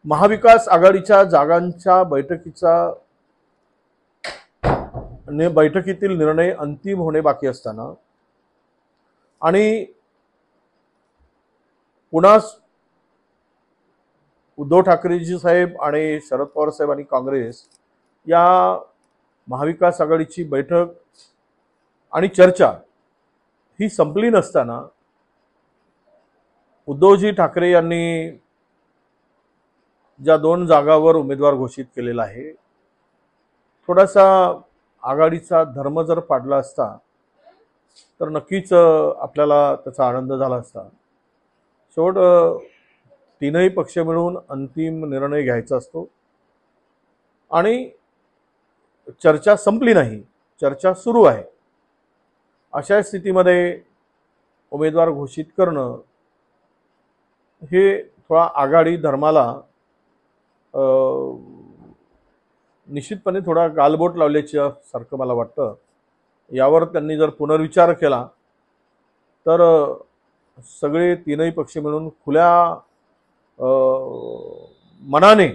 महाविकास आघाडीच्या जागांच्या बैठकीतील निर्णय अंतिम होणे बाकी असताना आणि पुन्हा उद्धव ठाकरेजी साहेब आणि शरद पवार साहेब आणि काँग्रेस या महाविकास आघाडीची बैठक आणि चर्चा ही संपली नसताना उद्धवजी ठाकरे यांनी ज्या 2 जागावर उमेदवार घोषित केलेला आहे, थोडासा आघाडीचा धर्म जर पाडला असता तर नक्कीच आपल्याला त्याचा आनंद झाला असता। शेवट तीनही पक्ष मिळून अंतिम निर्णय घ्यायचा असतो आणि चर्चा संपली नाही, चर्चा सुरू आहे। अशा स्थितीमध्ये उमेदवार घोषित करणं हे थोडा आघाडी धर्माला निश्चितपणे थोडा गालबोट लावल्याच्या सारखं मला वाटतं। यावर त्यांनी जर पुनर्विचार केला तर सगळे तीनही पक्ष मिळून खुल्या मनाने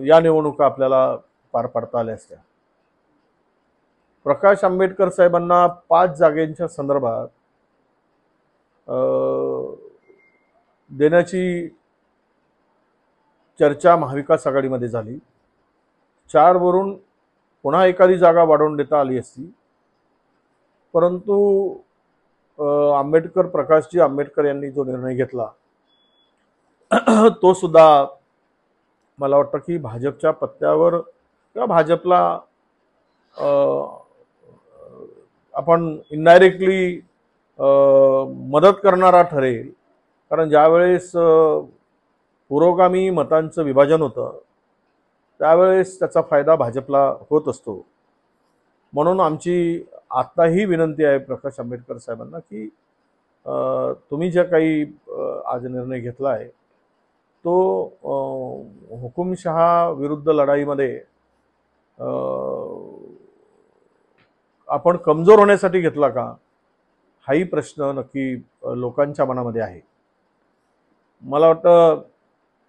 या निवडणुका आपल्याला पार पाडता आल्या असत्या। प्रकाश आंबेडकर साहेबांना 5 जागेच्या संदर्भात देण्याची चर्चा महाविकास आघाडीमध्ये झाली। 4 वरून पुन्हा एखादी जागा वाढवून देता आली असती, परंतु प्रकाशजी आंबेडकर यांनी जो निर्णय घेतला तो सुद्धा मला वाटतं की भाजपच्या पत्त्यावर किंवा भाजपला आपण इनडायरेक्टली मदत करणारा ठरेल। कारण ज्यावेळेस पुरोगामी मतांचं विभाजन होतं त्यावेळेस त्याचा फायदा भाजपला होत असतो। म्हणून आमची आताही विनंती आहे प्रकाश आंबेडकर साहेबांना की तुम्ही जे काही आज निर्णय घेतला आहे तो हुकुमशहा विरुद्ध लढाईमध्ये आपण कमजोर होण्यासाठी घेतला का, हाही प्रश्न नक्की लोकांच्या मनामध्ये आहे। मला वाटतं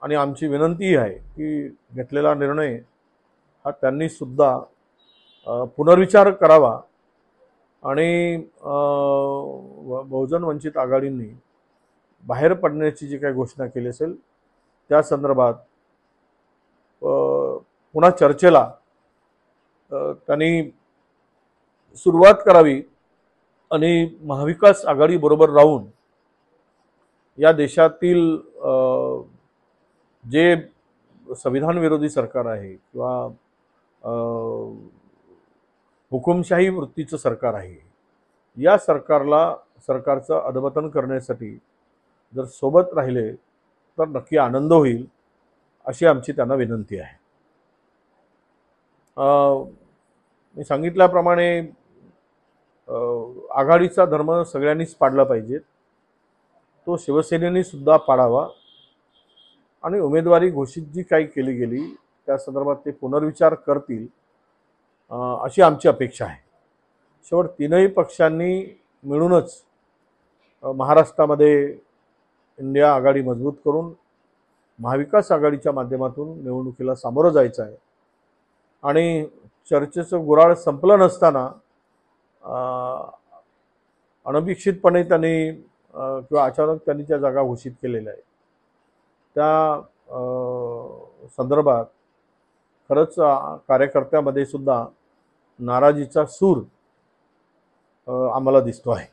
आणि आमची विनंती आहे की घेतलेला निर्णय हा त्यांनी सुद्धा पुनर्विचार करावा आणि बहुजन वंचित आघाडींनी बाहेर पडण्याची जी काही घोषणा केली असेल त्या संदर्भात पुन्हा चर्चेला त्यांनी सुरुवात करावी आणि महाविकास आघाडी बरोबर राहून या देशातील जे संविधान विरोधी सरकार आहे किंवा हुकुमशाही वृत्तीचं सरकार आहे या सरकारचं अधपतन करण्यासाठी जर सोबत राहिले तर नक्की आनंद होईल अशी आमची त्यांना विनंती आहे। मी सांगितल्याप्रमाणे आघाडीचा धर्म सगळ्यांनीच पाडला पाहिजे, तो शिवसेनेने सुद्धा पाडावा आणि उमेदवारी घोषित जी काही केली गेली त्या संदर्भात ते पुनर्विचार करतील अशी आमची अपेक्षा आहे। शेवट तीनही पक्षांनी मिळूनच महाराष्ट्रामध्ये इंडिया आघाडी मजबूत करून महाविकास आघाडीच्या माध्यमातून निवडणुकीला सामोरं जायचं आहे आणि चर्चेचं गुऱ्हाळ संपलं नसताना अनपेक्षितपणे त्यांनी किंवा अचानक त्यांनी त्या जागा घोषित केलेल्या आहेत त्या संदर्भात खरंच कार्यकर्त्यामध्ये सुद्धा नाराजीचा सूर आम्हाला दिसतो आहे।